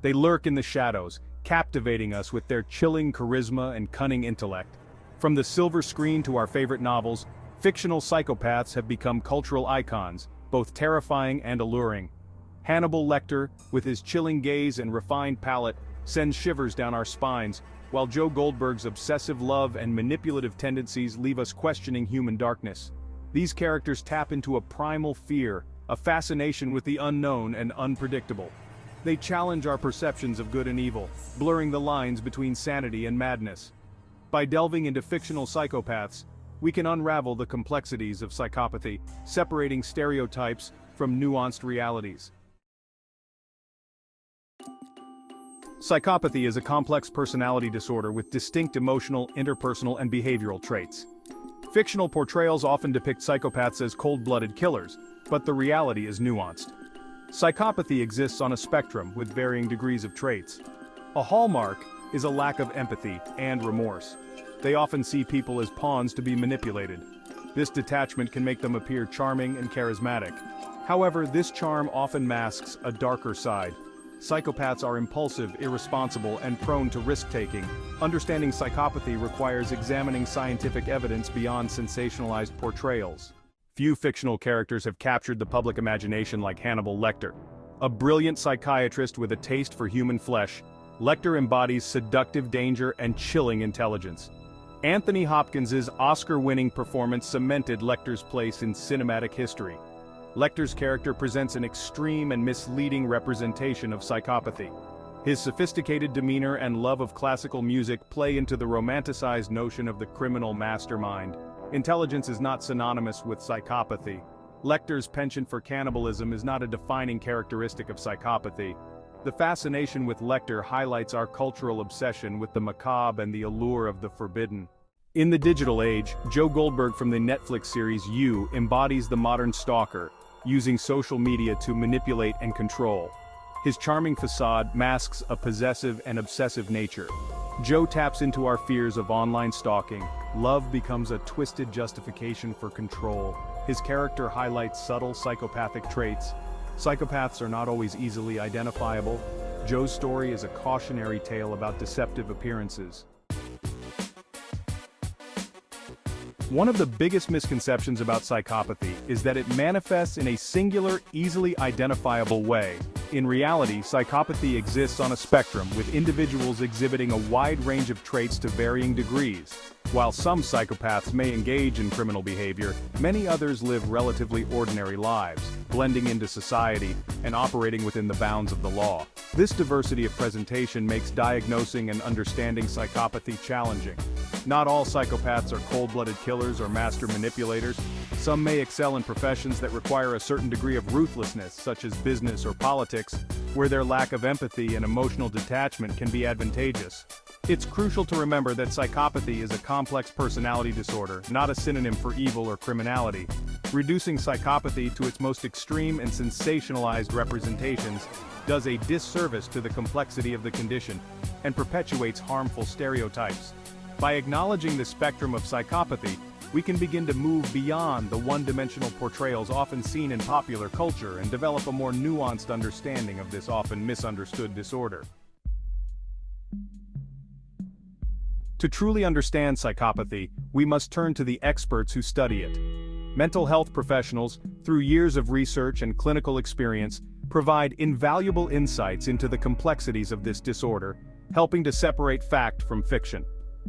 They lurk in the shadows, captivating us with their chilling charisma and cunning intellect. From the silver screen to our favorite novels, fictional psychopaths have become cultural icons, both terrifying and alluring. Hannibal Lecter, with his chilling gaze and refined palate, sends shivers down our spines, while Joe Goldberg's obsessive love and manipulative tendencies leave us questioning human darkness. These characters tap into a primal fear, a fascination with the unknown and unpredictable. They challenge our perceptions of good and evil, blurring the lines between sanity and madness. By delving into fictional psychopaths, we can unravel the complexities of psychopathy, separating stereotypes from nuanced realities. Psychopathy is a complex personality disorder with distinct emotional, interpersonal, and behavioral traits. Fictional portrayals often depict psychopaths as cold-blooded killers, but the reality is nuanced. Psychopathy exists on a spectrum with varying degrees of traits. A hallmark is a lack of empathy and remorse. They often see people as pawns to be manipulated. This detachment can make them appear charming and charismatic. However, this charm often masks a darker side. Psychopaths are impulsive, irresponsible, and prone to risk-taking. Understanding psychopathy requires examining scientific evidence beyond sensationalized portrayals. Few fictional characters have captured the public imagination like Hannibal Lecter. A brilliant psychiatrist with a taste for human flesh, Lecter embodies seductive danger and chilling intelligence. Anthony Hopkins' Oscar-winning performance cemented Lecter's place in cinematic history. Lecter's character presents an extreme and misleading representation of psychopathy. His sophisticated demeanor and love of classical music play into the romanticized notion of the criminal mastermind. Intelligence is not synonymous with psychopathy. Lecter's penchant for cannibalism is not a defining characteristic of psychopathy. The fascination with Lecter highlights our cultural obsession with the macabre and the allure of the forbidden. In the digital age, Joe Goldberg from the Netflix series You embodies the modern stalker, using social media to manipulate and control. His charming facade masks a possessive and obsessive nature. Joe taps into our fears of online stalking. Love becomes a twisted justification for control. His character highlights subtle psychopathic traits. Psychopaths are not always easily identifiable. Joe's story is a cautionary tale about deceptive appearances. One of the biggest misconceptions about psychopathy is that it manifests in a singular, easily identifiable way. In reality, psychopathy exists on a spectrum, with individuals exhibiting a wide range of traits to varying degrees. While some psychopaths may engage in criminal behavior, many others live relatively ordinary lives, blending into society and operating within the bounds of the law. This diversity of presentation makes diagnosing and understanding psychopathy challenging. Not all psychopaths are cold-blooded killers or master manipulators. Some may excel in professions that require a certain degree of ruthlessness, such as business or politics, where their lack of empathy and emotional detachment can be advantageous. It's crucial to remember that psychopathy is a complex personality disorder, not a synonym for evil or criminality. Reducing psychopathy to its most extreme and sensationalized representations does a disservice to the complexity of the condition and perpetuates harmful stereotypes. By acknowledging the spectrum of psychopathy, we can begin to move beyond the one-dimensional portrayals often seen in popular culture and develop a more nuanced understanding of this often misunderstood disorder. To truly understand psychopathy, we must turn to the experts who study it. Mental health professionals, through years of research and clinical experience, provide invaluable insights into the complexities of this disorder, helping to separate fact from fiction.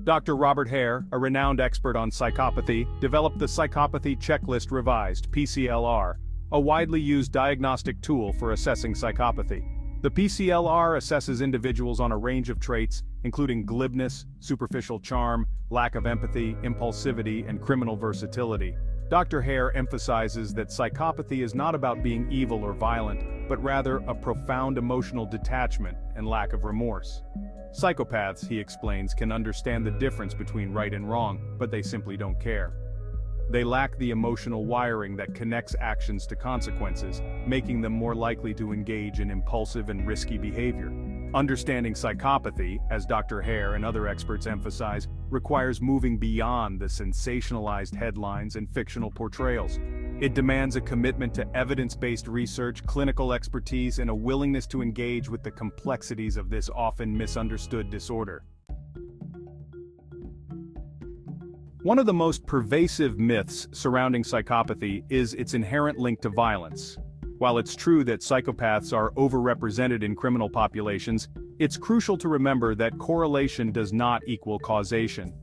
Dr. Robert Hare, a renowned expert on psychopathy, developed the Psychopathy Checklist Revised (PCLR), a widely used diagnostic tool for assessing psychopathy. The PCLR assesses individuals on a range of traits, including glibness, superficial charm, lack of empathy, impulsivity, and criminal versatility. Dr. Hare emphasizes that psychopathy is not about being evil or violent, but rather a profound emotional detachment and lack of remorse. Psychopaths, he explains, can understand the difference between right and wrong, but they simply don't care. They lack the emotional wiring that connects actions to consequences, making them more likely to engage in impulsive and risky behavior. Understanding psychopathy, as Dr. Hare and other experts emphasize, requires moving beyond the sensationalized headlines and fictional portrayals. It demands a commitment to evidence-based research, clinical expertise, and a willingness to engage with the complexities of this often misunderstood disorder. One of the most pervasive myths surrounding psychopathy is its inherent link to violence. While it's true that psychopaths are overrepresented in criminal populations, it's crucial to remember that correlation does not equal causation.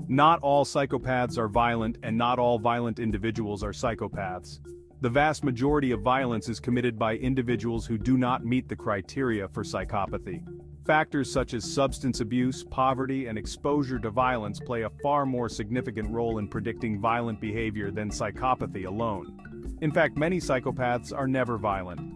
Not all psychopaths are violent, and not all violent individuals are psychopaths. The vast majority of violence is committed by individuals who do not meet the criteria for psychopathy. Factors such as substance abuse, poverty, and exposure to violence play a far more significant role in predicting violent behavior than psychopathy alone. In fact, many psychopaths are never violent,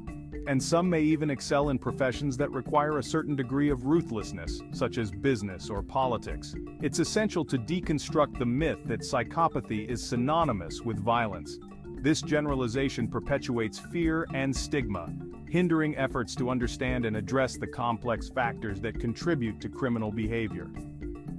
and some may even excel in professions that require a certain degree of ruthlessness, such as business or politics. It's essential to deconstruct the myth that psychopathy is synonymous with violence. This generalization perpetuates fear and stigma, hindering efforts to understand and address the complex factors that contribute to criminal behavior.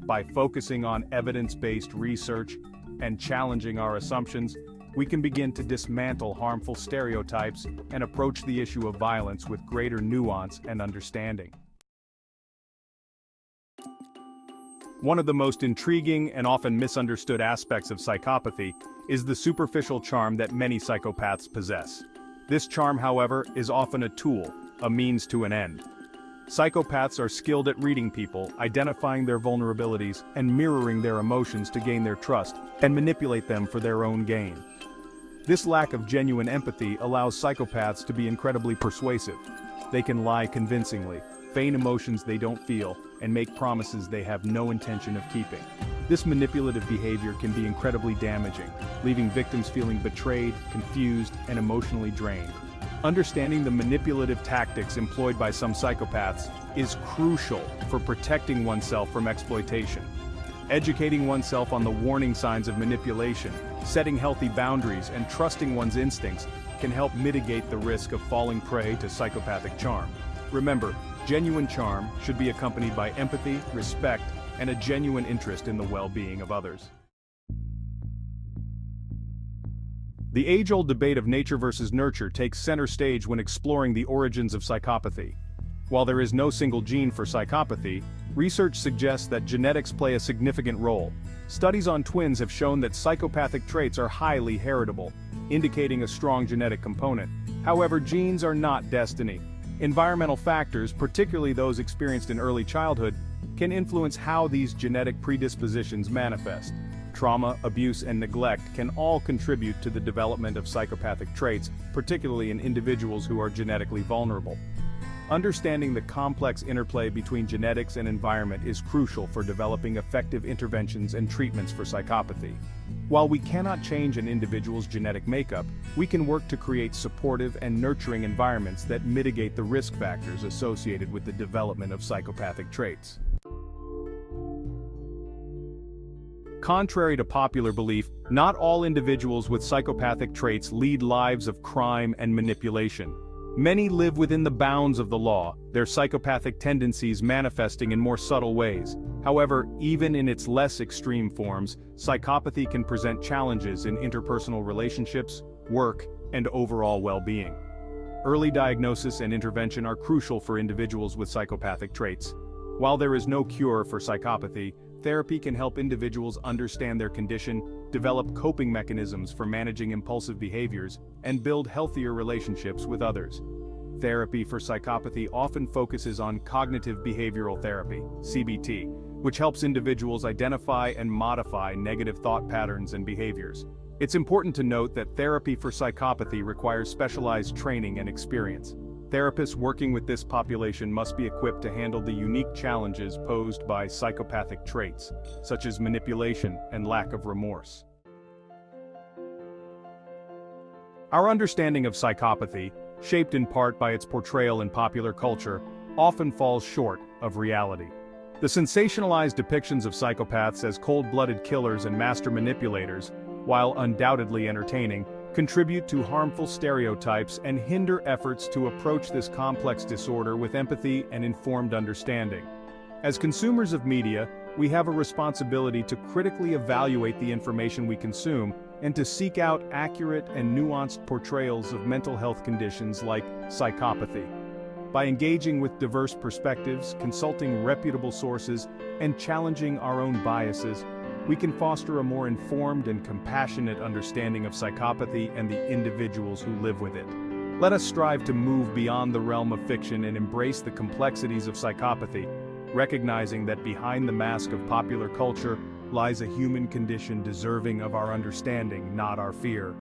By focusing on evidence-based research and challenging our assumptions, we can begin to dismantle harmful stereotypes and approach the issue of violence with greater nuance and understanding. One of the most intriguing and often misunderstood aspects of psychopathy is the superficial charm that many psychopaths possess. This charm, however, is often a tool, a means to an end. Psychopaths are skilled at reading people, identifying their vulnerabilities, and mirroring their emotions to gain their trust and manipulate them for their own gain. This lack of genuine empathy allows psychopaths to be incredibly persuasive. They can lie convincingly, feign emotions they don't feel, and make promises they have no intention of keeping. This manipulative behavior can be incredibly damaging, leaving victims feeling betrayed, confused, and emotionally drained. Understanding the manipulative tactics employed by some psychopaths is crucial for protecting oneself from exploitation. Educating oneself on the warning signs of manipulation, setting healthy boundaries, and trusting one's instincts can help mitigate the risk of falling prey to psychopathic charm. Remember, genuine charm should be accompanied by empathy, respect, and a genuine interest in the well-being of others. The age-old debate of nature versus nurture takes center stage when exploring the origins of psychopathy. While there is no single gene for psychopathy, research suggests that genetics play a significant role. Studies on twins have shown that psychopathic traits are highly heritable, indicating a strong genetic component. However, genes are not destiny. Environmental factors, particularly those experienced in early childhood, can influence how these genetic predispositions manifest. Trauma, abuse, and neglect can all contribute to the development of psychopathic traits, particularly in individuals who are genetically vulnerable. Understanding the complex interplay between genetics and environment is crucial for developing effective interventions and treatments for psychopathy. While we cannot change an individual's genetic makeup, we can work to create supportive and nurturing environments that mitigate the risk factors associated with the development of psychopathic traits. Contrary to popular belief, not all individuals with psychopathic traits lead lives of crime and manipulation. Many live within the bounds of the law, their psychopathic tendencies manifesting in more subtle ways. However, even in its less extreme forms, psychopathy can present challenges in interpersonal relationships, work, and overall well-being. Early diagnosis and intervention are crucial for individuals with psychopathic traits. While there is no cure for psychopathy, therapy can help individuals understand their condition, develop coping mechanisms for managing impulsive behaviors, and build healthier relationships with others. Therapy for psychopathy often focuses on cognitive behavioral therapy, CBT, which helps individuals identify and modify negative thought patterns and behaviors. It's important to note that therapy for psychopathy requires specialized training and experience. Therapists working with this population must be equipped to handle the unique challenges posed by psychopathic traits, such as manipulation and lack of remorse. Our understanding of psychopathy, shaped in part by its portrayal in popular culture, often falls short of reality. The sensationalized depictions of psychopaths as cold-blooded killers and master manipulators, while undoubtedly entertaining, contribute to harmful stereotypes and hinder efforts to approach this complex disorder with empathy and informed understanding. As consumers of media, we have a responsibility to critically evaluate the information we consume and to seek out accurate and nuanced portrayals of mental health conditions like psychopathy. By engaging with diverse perspectives, consulting reputable sources, and challenging our own biases, we can foster a more informed and compassionate understanding of psychopathy and the individuals who live with it. Let us strive to move beyond the realm of fiction and embrace the complexities of psychopathy, recognizing that behind the mask of popular culture lies a human condition deserving of our understanding, not our fear.